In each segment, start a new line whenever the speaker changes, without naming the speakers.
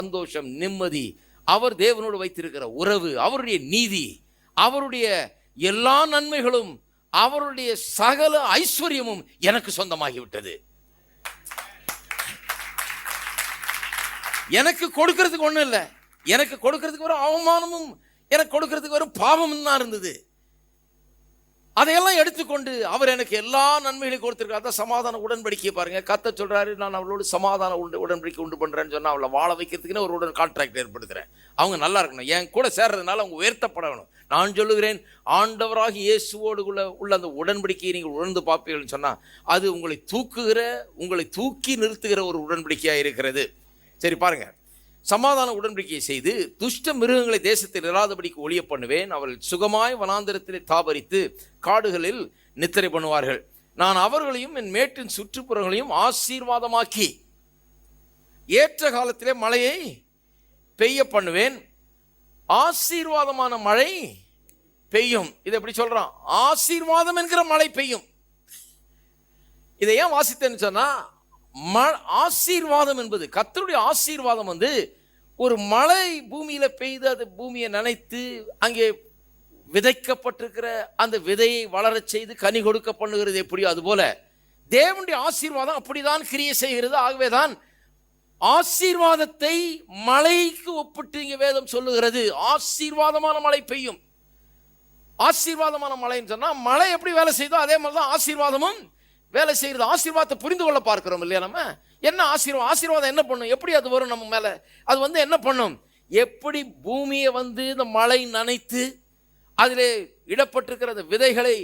சந்தோஷம், நிம்மதி, அவர் தேவனோடு வைத்திருக்கிற உறவு, அவருடைய நீதி, அவருடைய எல்லா நன்மைகளும், அவருடைய சகல ஐஸ்வர்யமும் எனக்கு சொந்தமாகிவிட்டது. எனக்கு கொடுக்கிறதுக்கு ஒன்றும் இல்லை. எனக்கு கொடுக்கிறதுக்கு ஒரு அவமானமும், எனக்கு கொடுக்கிறதுக்கு ஒரு பாவமும் தான் இருந்தது. அதையெல்லாம் எடுத்துக்கொண்டு அவர் எனக்கு எல்லா நன்மைகளையும் கொடுத்திருக்காரு. அதான் சமாதான உடன்படிக்கையை பாருங்க. கர்த்தர் சொல்றாரு, நான் அவளோடு சமாதான உடன்படிக்கை உண்டு பண்றேன்னு சொன்னா அவளை வாழ வைக்கிறதுக்குன்னு ஒரு கான்ட்ராக்ட் ஏற்படுத்துறேன். அவங்க நல்லா இருக்கணும், என் கூட சேர்றதுனால அவங்க உயர்த்தப்படணும். நான் சொல்லுகிறேன், ஆண்டவராக இயேசுவோடு உள்ள அந்த உடன்படிக்கையை நீங்கள் உணர்ந்து பார்ப்பீங்கன்னு சொன்னா அது உங்களை தூக்குகிற, உங்களை தூக்கி நிறுத்துகிற ஒரு உடன்படிக்கையாக இருக்கிறது. சரி பாருங்க, சமாதான உடன்படிக்கையை செய்து துஷ்ட மிருகங்களை தேசத்தில் இராதபடிக்கு ஒழிய பண்ணுவேன். அவர்கள் சுகமாய் வனாந்திரத்திலே தாபரித்து காடுகளில் நித்திரை பண்ணுவார்கள். நான் அவர்களையும் என் மேட்டின் சுற்றுப்புறங்களையும் ஆசீர்வாதமாக்கி ஏற்ற காலத்திலே மழையை பெய்ய பண்ணுவேன். ஆசீர்வாதமான மழை பெய்யும். இதை எப்படி சொல்றான்? ஆசீர்வாதம் என்கிற மழை பெய்யும். இதை ஏன் வாசித்தேன்னு சொன்னா, ஆசீர்வாதம் என்பது கர்த்தருடைய ஆசீர்வாதம் ஒரு மழை பூமியில பெய்து அது பூமியை நனைத்து அங்கே விதைக்கப்பட்டிருக்கிற அந்த விதையை வளரச் செய்து கனி கொடுக்க பண்ணுகிறது எப்படியோ அதுபோல தேவனுடைய ஆசீர்வாதம் அப்படிதான் கிரியை செய்கிறது. ஆகவேதான் ஆசீர்வாதத்தை மழைக்கு ஒப்பிட்டு இங்கே வேதம் சொல்லுகிறது. ஆசீர்வாதமான மழை பெய்யும். ஆசீர்வாதமான மழைன்னு சொன்னா மழை எப்படி வேலை செய்தோ அதே மாதிரிதான் ஆசீர்வாதமும் வேலை செய்கிறது. ஆசீர்வாதத்தை புரிந்து கொள்ள பார்க்கிறோம் இல்லையா? நம்ம என்ன ஆசீர்வாதம் என்ன பண்ணும், எப்படி அது வரும் நம்ம மேல? அது என்ன பண்ணும்? எப்படி பூமியை இந்த மழை நனைத்து அதிலே இடப்பட்டிருக்கிற அந்த விதைகளை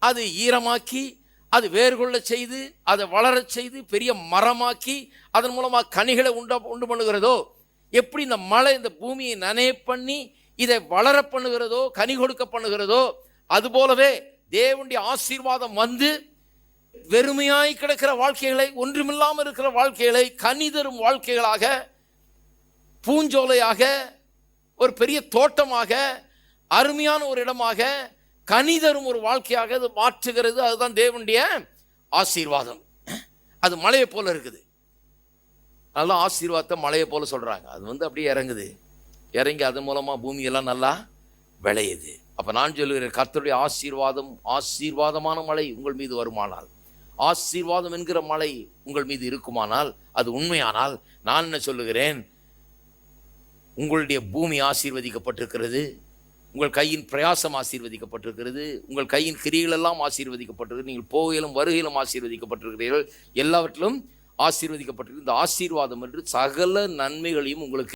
அது ஈரமாக்கி அது வேர்கொள்ள செய்து அதை வளரச் செய்து பெரிய மரமாக்கி அதன் மூலமாக கனிகளை உண்டு பண்ணுகிறதோ, எப்படி இந்த மழை இந்த பூமியை நனைய பண்ணி இதை வளர பண்ணுகிறதோ, கனி கொடுக்க பண்ணுகிறதோ, அதுபோலவே தேவனுடைய ஆசீர்வாதம் வெறுமையாய் கிடக்கிற வாழ்க்கைகளை, ஒன்றுமில்லாமல் இருக்கிற வாழ்க்கைகளை கனி தரும் வாழ்க்கைகளாக, பூஞ்சோலையாக, ஒரு பெரிய தோட்டமாக, அருமையான ஒரு இடமாக, கனி தரும் ஒரு வாழ்க்கையாக அது மாற்றுகிறது. அதுதான் தேவனுடைய ஆசீர்வாதம். அது மழையை போல இருக்குது. நல்லா ஆசீர்வாதத்தை மழையை போல சொல்றாங்க. அது அப்படியே இறங்குது, இறங்கி அதன் மூலமா பூமியெல்லாம் நல்லா விளையுது. அப்ப நான் சொல்லுகிறேன், கர்த்தருடைய ஆசீர்வாதம், ஆசீர்வாதமான மழை உங்கள் மீது வருமானால், ஆசீர்வாதம் என்கிற மழை உங்கள் மீது இருக்குமானால், அது உண்மையானால், நான் என்ன சொல்லுகிறேன், உங்களுடைய பூமி ஆசீர்வதிக்கப்பட்டிருக்கிறது, உங்கள் கையின் பிரயாசம் ஆசீர்வதிக்கப்பட்டிருக்கிறது, உங்கள் கையின் கிரியைகள் எல்லாம் ஆசீர்வதிக்கப்பட்டிருக்கிறது, நீங்கள் போகையிலும் வருகையிலும் ஆசீர்வதிக்கப்பட்டிருக்கிறீர்கள், எல்லாவற்றிலும் ஆசீர்வதிக்கப்பட்டிருக்கு. இந்த ஆசீர்வாதம் என்று சகல நன்மைகளையும் உங்களுக்கு